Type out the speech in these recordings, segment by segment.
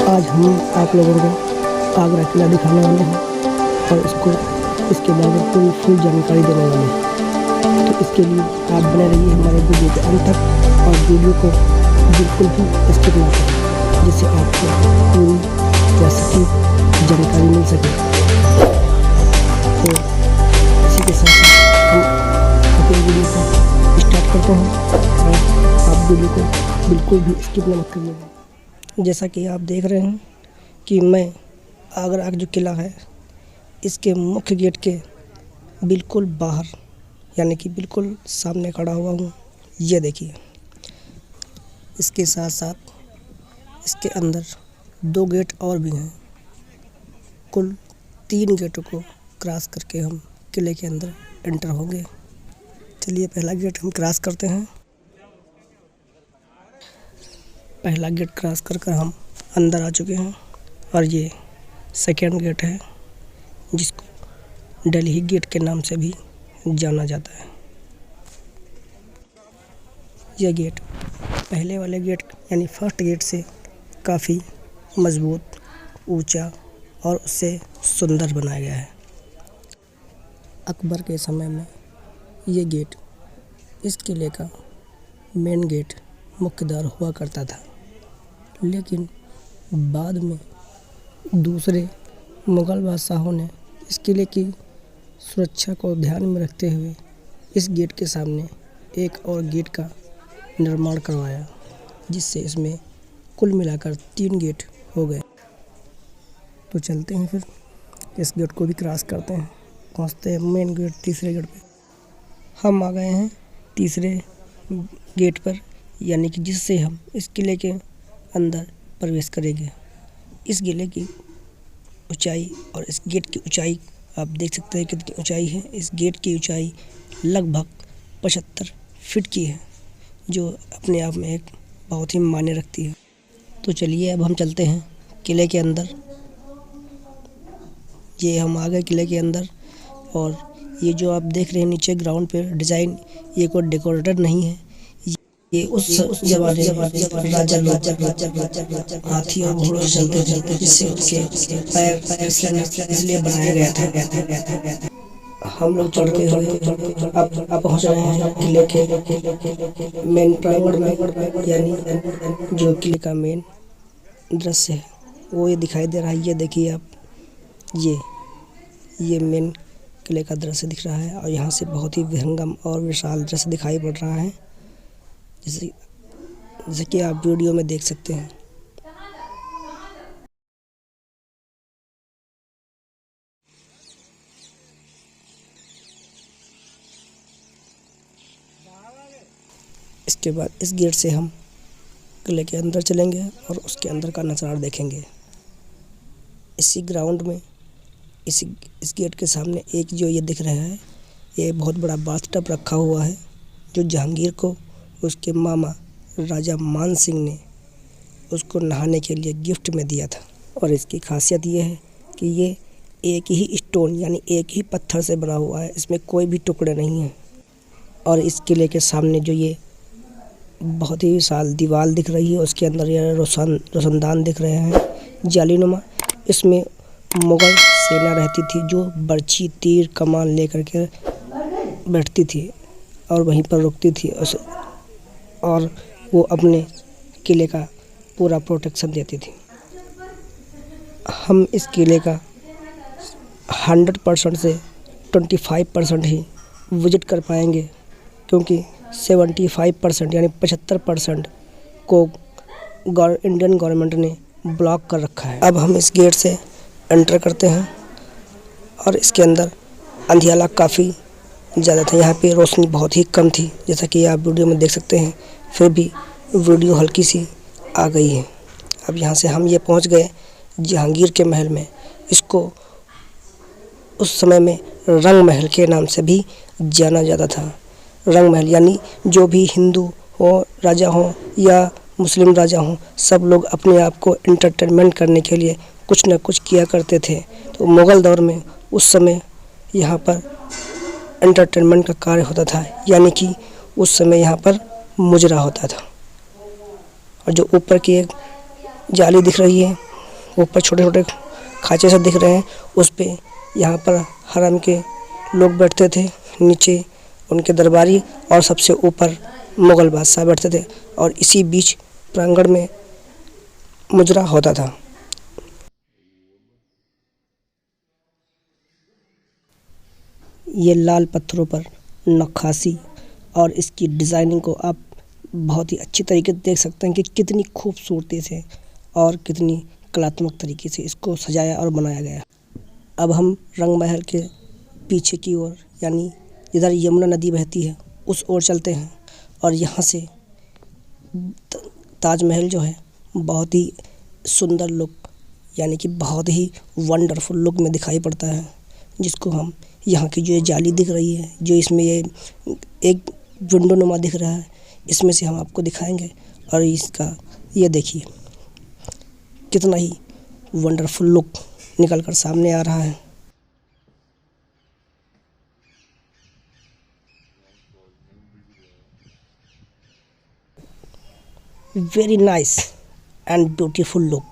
आज हम आप लोगों को आगरा किला दिखाने वाले हैं और इसके बारे में पूरी फुल जानकारी देने वाले हैं। तो इसके लिए आप बने रहिए हमारे वीडियो के अंत तक और वीडियो को बिल्कुल भी स्किप ना करें, जिससे आपको पूरी रेसिपी जानकारी मिल सके। तो इसी के साथ हम अपनी वीडियो को स्टार्ट करते हैं और आप वीडियो को बिल्कुल भी स्किप न करिएगा। जैसा कि आप देख रहे हैं कि मैं आगरा का जो किला है इसके मुख्य गेट के बिल्कुल बाहर यानी कि बिल्कुल सामने खड़ा हुआ हूँ। ये देखिए, इसके साथ साथ इसके अंदर 2 गेट और भी हैं। कुल 3 गेटों को क्रॉस करके हम किले के अंदर एंटर होंगे। चलिए पहला गेट हम क्रॉस करते हैं। पहला गेट क्रॉस कर हम अंदर आ चुके हैं और ये सेकेंड गेट है, जिसको दिल्ली गेट के नाम से भी जाना जाता है। यह गेट पहले वाले गेट यानी फर्स्ट गेट से काफ़ी मज़बूत, ऊंचा और उससे सुंदर बनाया गया है। अकबर के समय में ये गेट इस किले का मेन गेट मुख्य द्वार हुआ करता था, लेकिन बाद में दूसरे मुग़ल बादशाहों ने इस किले की सुरक्षा को ध्यान में रखते हुए इस गेट के सामने एक और गेट का निर्माण करवाया, जिससे इसमें कुल मिलाकर 3 गेट हो गए। तो चलते हैं, फिर इस गेट को भी क्रॉस करते हैं, पहुँचते हैं मेन गेट तीसरे गेट पे। हम आ गए हैं तीसरे गेट पर, यानी कि जिससे हम इस किले के अंदर प्रवेश करेंगे। इस किले की ऊंचाई और इस गेट की ऊंचाई आप देख सकते हैं कितनी ऊंचाई है। इस गेट की ऊंचाई लगभग 75 फीट की है, जो अपने आप में एक बहुत ही मायने रखती है। तो चलिए अब हम चलते हैं किले के अंदर। ये हम आ गए किले के अंदर और ये जो आप देख रहे हैं नीचे ग्राउंड पे डिज़ाइन, ये कोई डेकोरेटर नहीं है। ये उस जमाने राजा हाथी और घोड़ों से चलते थे, जिससे उसके पैर इसलिए बनाया गया था। हम लोग चढ़ते हुए अब पहुंच रहे हैं किले के मेन प्रांगण में, यानी जो किले का मेन दृश्य है वो ये दिखाई दे रहा है। ये देखिए आप, ये मेन किले का दृश्य दिख रहा है और यहाँ से बहुत ही विहंगम और विशाल दृश्य दिखाई पड़ रहा है, जैसे कि आप वीडियो में देख सकते हैं। इसके बाद इस गेट से हम किले के अंदर चलेंगे और उसके अंदर का नज़ारा देखेंगे। इसी ग्राउंड में इस गेट के सामने एक जो ये दिख रहा है, ये बहुत बड़ा बाथ टब रखा हुआ है, जो जहांगीर को उसके मामा राजा मान सिंह ने उसको नहाने के लिए गिफ्ट में दिया था। और इसकी खासियत ये है कि ये एक ही स्टोन यानी एक ही पत्थर से बना हुआ है, इसमें कोई भी टुकड़े नहीं हैं। और इस किले के सामने जो ये बहुत ही विशाल दीवार दिख रही है, उसके अंदर ये रोशनदान दिख रहे हैं जालीनुमा। इसमें मुग़ल सेना रहती थी, जो बर्छी, तीर, कमान लेकर के बैठती थी और वहीं पर रुकती थी, और वो अपने किले का पूरा प्रोटेक्शन देती थी। हम इस किले का 100% से 25% ही विजिट कर पाएंगे, क्योंकि 75% यानी 75% को इंडियन गवर्नमेंट ने ब्लॉक कर रखा है। अब हम इस गेट से एंटर करते हैं और इसके अंदर अंधियाला काफ़ी ज़्यादा था, यहाँ पे रोशनी बहुत ही कम थी, जैसा कि आप वीडियो में देख सकते हैं। फिर भी वीडियो हल्की सी आ गई है। अब यहाँ से हम ये पहुँच गए जहांगीर के महल में। इसको उस समय में रंग महल के नाम से भी जाना जाता था। रंग महल यानी जो भी हिंदू हो, राजा हो या मुस्लिम राजा हो, सब लोग अपने आप को एंटरटेनमेंट करने के लिए कुछ न कुछ किया करते थे। तो मुग़ल दौर में उस समय यहाँ पर एंटरटेनमेंट का कार्य होता था, यानी कि उस समय यहाँ पर मुजरा होता था। और जो ऊपर की एक जाली दिख रही है ऊपर छोटे छोटे खाँचे से दिख रहे हैं। उस पे यहाँ पर हरम के लोग बैठते थे, नीचे उनके दरबारी और सबसे ऊपर मुग़ल बादशाह बैठते थे और इसी बीच प्रांगण में मुजरा होता था। ये लाल पत्थरों पर नक्काशी और इसकी डिज़ाइनिंग को आप बहुत ही अच्छी तरीके से देख सकते हैं कि कितनी खूबसूरती से और कितनी कलात्मक तरीके से इसको सजाया और बनाया गया। अब हम रंग महल के पीछे की ओर, यानी जिधर यमुना नदी बहती है, उस ओर चलते हैं और यहाँ से ताजमहल जो है बहुत ही सुंदर लुक, यानी कि बहुत ही वंडरफुल लुक में दिखाई पड़ता है, जिसको हम यहाँ की जो ये जाली दिख रही है, जो इसमें ये एक विंडो नुमा दिख रहा है, इसमें से हम आपको दिखाएंगे। और इसका ये देखिए कितना ही वंडरफुल लुक निकल कर सामने आ रहा है। Very nice and beautiful look.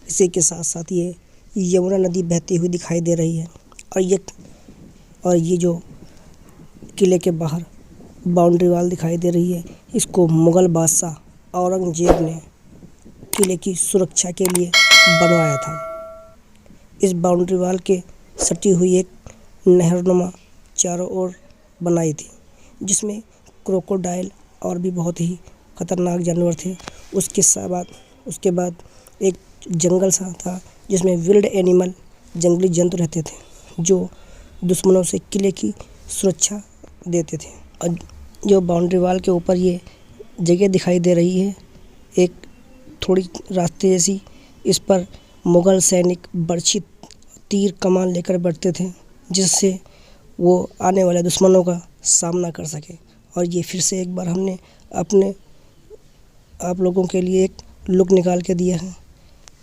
इसी के साथ साथ ये यमुना नदी बहती हुई दिखाई दे रही है और ये जो किले के बाहर बाउंड्री वाल दिखाई दे रही है, इसको मुग़ल बादशाह औरंगज़ेब ने किले की सुरक्षा के लिए बनवाया था। इस बाउंड्री वाल के सटी हुई एक नहरनुमा चारों ओर बनाई थी, जिसमें क्रोकोडाइल और भी बहुत ही खतरनाक जानवर थे। उसके बाद एक जंगल सा था जिसमें विल्ड एनिमल, जंगली जंतु रहते थे, जो दुश्मनों से किले की सुरक्षा देते थे। और जो बाउंड्री वाल के ऊपर ये जगह दिखाई दे रही है, एक थोड़ी रास्ते जैसी, इस पर मुग़ल सैनिक बर्छी, तीर, कमान लेकर बैठते थे, जिससे वो आने वाले दुश्मनों का सामना कर सके। और ये फिर से एक बार हमने आप लोगों के लिए एक लुक निकाल के दिया है,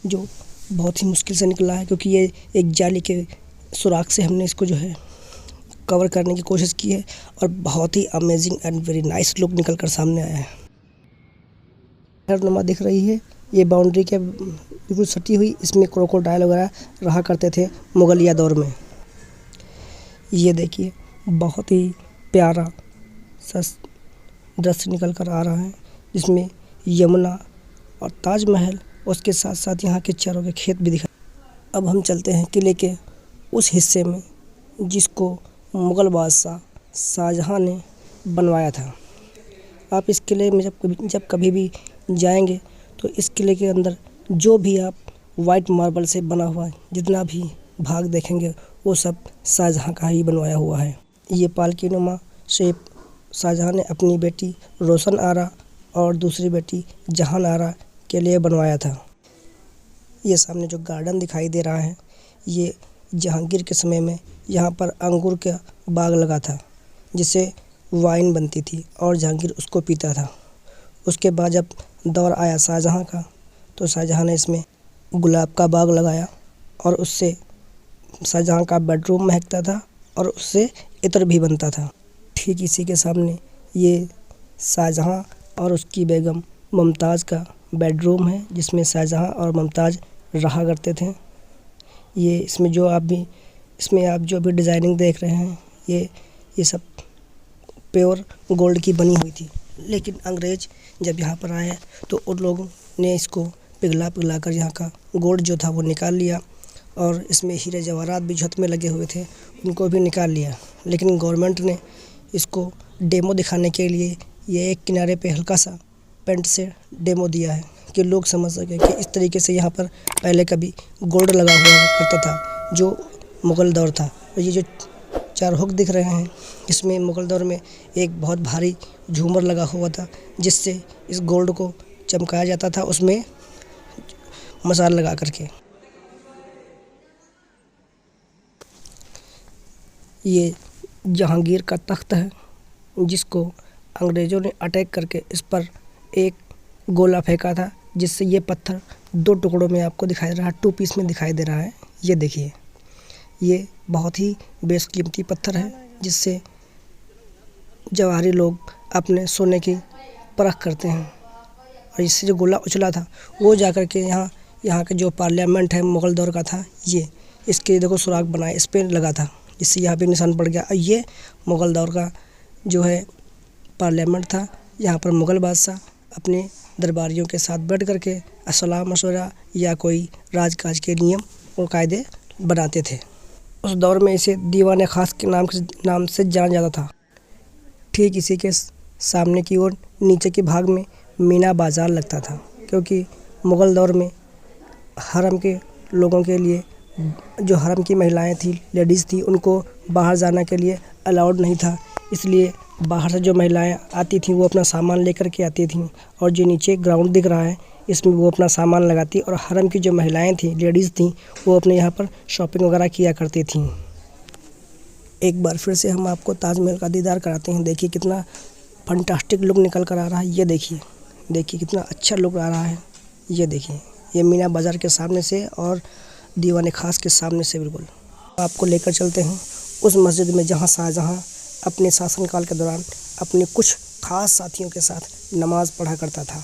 जो बहुत ही मुश्किल से निकला है, क्योंकि ये एक जाली के सुराख से हमने इसको जो है कवर करने की कोशिश की है और बहुत ही amazing and very nice look निकल कर सामने आया है। नहरनुमा दिख रही है, ये बाउंड्री के बिल्कुल सटी हुई, इसमें क्रोकोडाइल वगैरह रहा करते थे मुग़लिया दौर में। ये देखिए बहुत ही प्यारा सा दृश्य निकल कर आ रहा है, जिसमें यमुना और ताजमहल, उसके साथ साथ यहाँ के चारों के खेत भी दिखाई। अब हम चलते हैं किले के उस हिस्से में जिसको मुग़ल बादशाह शाहजहाँ ने बनवाया था। आप इस किले में जब कभी भी जाएंगे तो इस किले के अंदर जो भी आप वाइट मार्बल से बना हुआ जितना भी भाग देखेंगे, वो सब शाहजहाँ का ही बनवाया हुआ है। ये पालकी नुमा शेप शाहजहाँ ने अपनी बेटी रोशन आरा और दूसरी बेटी जहान आरा के लिए बनवाया था। ये सामने जो गार्डन दिखाई दे रहा है, ये जहांगीर के समय में यहाँ पर अंगूर का बाग लगा था, जिससे वाइन बनती थी और जहांगीर उसको पीता था। उसके बाद जब दौर आया शाहजहाँ का, तो शाहजहाँ ने इसमें गुलाब का बाग लगाया और उससे शाहजहाँ का बेडरूम महकता था और उससे इत्र भी बनता था। ठीक इसी के सामने ये शाहजहाँ और उसकी बेगम मुमताज़ का बेडरूम है, जिसमें शाहजहाँ और मुमताज़ रहा करते थे। ये इसमें आप जो भी डिज़ाइनिंग देख रहे हैं, ये सब प्योर गोल्ड की बनी हुई थी। लेकिन अंग्रेज़ जब यहाँ पर आए तो उन लोगों ने इसको पिघला कर यहाँ का गोल्ड जो था वो निकाल लिया, और इसमें हीरे जवाहरात भी छत में लगे हुए थे, उनको भी निकाल लिया। लेकिन गवर्नमेंट ने इसको डेमो दिखाने के लिए ये एक किनारे पे हल्का सा पेंट से डेमो दिया है, कि लोग समझ सकें कि इस तरीके से यहाँ पर पहले कभी गोल्ड लगा हुआ करता था, जो मुग़ल दौर था। और ये जो चार हुक दिख रहे हैं, इसमें मुग़ल दौर में एक बहुत भारी झूमर लगा हुआ था, जिससे इस गोल्ड को चमकाया जाता था, उसमें मसाला लगा करके। ये जहांगीर का तख्त है, जिसको अंग्रेज़ों ने अटैक करके इस पर एक गोला फेंका था, जिससे ये पत्थर दो टुकड़ों में आपको दिखाई दे रहा है, 2 पीस में दिखाई दे रहा है। ये देखिए, ये बहुत ही बेशकीमती पत्थर है, जिससे जवाहरी लोग अपने सोने की परख करते हैं। और इससे जो गोला उछला था, वो जा कर के यहाँ यहाँ का जो पार्लियामेंट है मुग़ल दौर का था, ये इसके देखो सुराग बनाए, इस पे लगा था, जिससे यहाँ पे निशान पड़ गया। ये मुग़ल दौर का जो है पार्लियामेंट था। यहाँ पर मुग़ल बादशाह अपने दरबारियों के साथ बैठ कर के सलाह मशवरा या कोई राजकाज के नियम और कायदे बनाते थे। उस दौर में इसे दीवान खास के नाम से जाना जाता था। ठीक इसी के सामने की ओर नीचे के भाग में मीना बाज़ार लगता था, क्योंकि मुग़ल दौर में हरम के लोगों के लिए, जो हरम की महिलाएं थी, लेडीज़ थी, उनको बाहर जाने के लिए अलाउड नहीं था। इसलिए बाहर से जो महिलाएं आती थीं वो अपना सामान लेकर के आती थीं, और जो नीचे ग्राउंड दिख रहा है इसमें वो अपना सामान लगाती, और हरम की जो महिलाएं थीं, लेडीज़ थीं, वो अपने यहाँ पर शॉपिंग वगैरह किया करती थीं। एक बार फिर से हम आपको ताजमहल का दीदार कराते हैं। देखिए कितना फंटास्टिक लुक निकल कर आ रहा है। ये देखिए कितना अच्छा लुक आ रहा है। ये देखिए, ये मीना बाज़ार के सामने से और दीवान खास के सामने से बिल्कुल आपको लेकर चलते हैं उस मस्जिद में जहाँ शाहजहाँ अपने शासनकाल के दौरान अपने कुछ ख़ास साथियों के साथ नमाज़ पढ़ा करता था।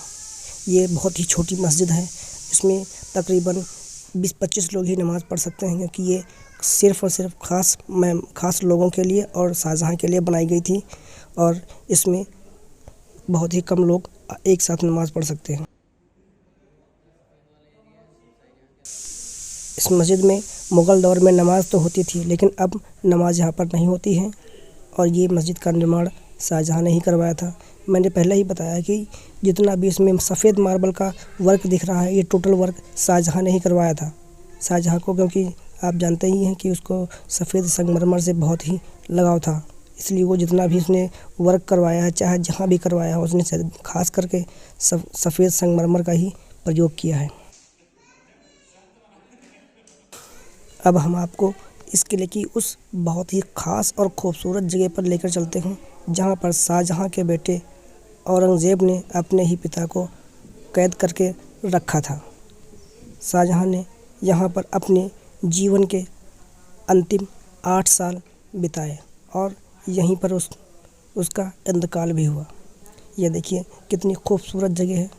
ये बहुत ही छोटी मस्जिद है, इसमें तकरीबन 20-25 लोग ही नमाज़ पढ़ सकते हैं, क्योंकि ये सिर्फ़ और सिर्फ ख़ास लोगों के लिए और शाहजहाँ के लिए बनाई गई थी, और इसमें बहुत ही कम लोग एक साथ नमाज़ पढ़ सकते हैं। इस मस्जिद में मुग़ल दौर में नमाज़ तो होती थी, लेकिन अब नमाज़ यहाँ पर नहीं होती है, और ये मस्जिद का निर्माण शाहजहाँ ने ही करवाया था। मैंने पहले ही बताया कि जितना भी इसमें सफ़ेद मार्बल का वर्क दिख रहा है, ये टोटल वर्क शाहजहाँ ने ही करवाया था। शाहजहाँ को, क्योंकि आप जानते ही हैं कि उसको सफ़ेद संगमरमर से बहुत ही लगाव था, इसलिए वो जितना भी उसने वर्क करवाया है, चाहे जहाँ भी करवाया है, उसने खास करके सफ़ेद संगमरमर का ही प्रयोग किया है। अब हम आपको इस किले की उस बहुत ही ख़ास और ख़ूबसूरत जगह पर लेकर चलते हैं, जहाँ पर शाहजहाँ के बेटे औरंगज़ेब ने अपने ही पिता को कैद करके रखा था। शाहजहाँ ने यहाँ पर अपने जीवन के अंतिम 8 साल बिताए, और यहीं पर उसका इंतकाल भी हुआ। ये देखिए कितनी खूबसूरत जगह है।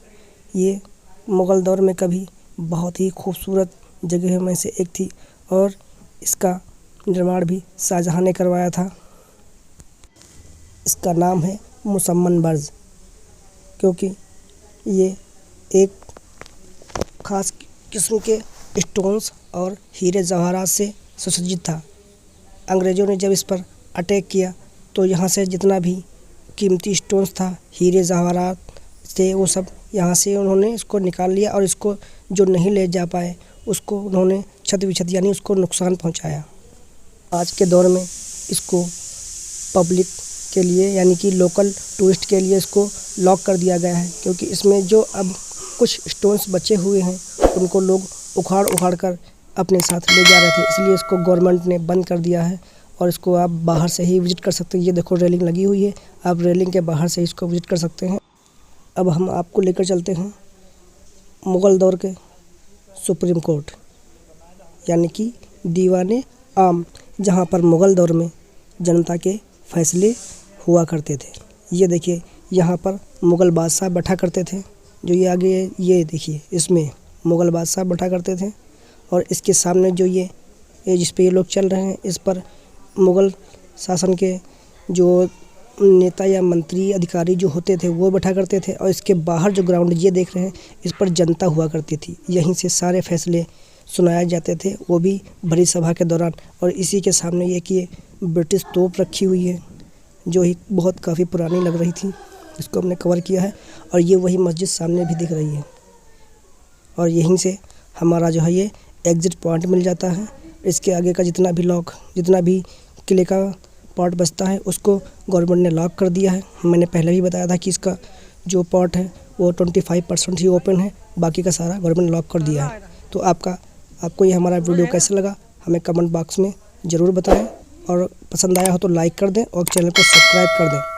ये मुग़ल दौर में कभी बहुत ही खूबसूरत जगह में से एक थी, और इसका निर्माण भी शाहजहाँ ने करवाया था। इसका नाम है मुसम्मन बर्ज, क्योंकि ये एक ख़ास किस्म के स्टोन्स और हीरे जवाहरात से सुसज्जित था। अंग्रेज़ों ने जब इस पर अटैक किया तो यहाँ से जितना भी कीमती स्टोन्स था, हीरे जवाहरात थे, वो सब यहाँ से उन्होंने इसको निकाल लिया, और इसको जो नहीं ले जा पाए उसको उन्होंने क्षत-विक्षत यानी उसको नुकसान पहुँचाया। आज के दौर में इसको पब्लिक के लिए यानी कि लोकल टूरिस्ट के लिए इसको लॉक कर दिया गया है, क्योंकि इसमें जो अब कुछ स्टोन्स बचे हुए हैं उनको लोग उखाड़ कर अपने साथ ले जा रहे थे, इसलिए इसको गवर्नमेंट ने बंद कर दिया है, और इसको आप बाहर से ही विज़िट कर सकते हैं। ये देखो रेलिंग लगी हुई है, आप रेलिंग के बाहर से इसको विज़िट कर सकते हैं। अब हम आपको लेकर चलते हैं मुग़ल दौर के सुप्रीम कोर्ट यानी कि दीवाने आम, जहाँ पर मुग़ल दौर में जनता के फैसले हुआ करते थे। ये देखिए यहाँ पर मुग़ल बादशाह बैठा करते थे, जो ये आगे ये देखिए इसमें मुग़ल बादशाह बैठा करते थे, और इसके सामने जो ये जिस पे ये लोग चल रहे हैं, इस पर मुग़ल शासन के जो नेता या मंत्री अधिकारी जो होते थे वो बैठा करते थे, और इसके बाहर जो ग्राउंड ये देख रहे हैं इस पर जनता हुआ करती थी। यहीं से सारे फैसले सुनाए जाते थे, वो भी बड़ी सभा के दौरान। और इसी के सामने ये कि ब्रिटिश तोप रखी हुई है, जो ही बहुत काफ़ी पुरानी लग रही थी, इसको हमने कवर किया है। और ये वही मस्जिद सामने भी दिख रही है, और यहीं से हमारा जो है ये एग्ज़िट पॉइंट मिल जाता है। इसके आगे का जितना भी किले का पार्ट बचता है उसको गवर्नमेंट ने लॉक कर दिया है। मैंने पहले भी बताया था कि इसका जो पार्ट है वो 25% ही ओपन है, बाकी का सारा गवर्नमेंट लॉक कर दिया है। तो आपको ये हमारा वीडियो कैसा लगा हमें कमेंट बॉक्स में ज़रूर बताएं, और पसंद आया हो तो लाइक कर दें और चैनल को सब्सक्राइब कर दें।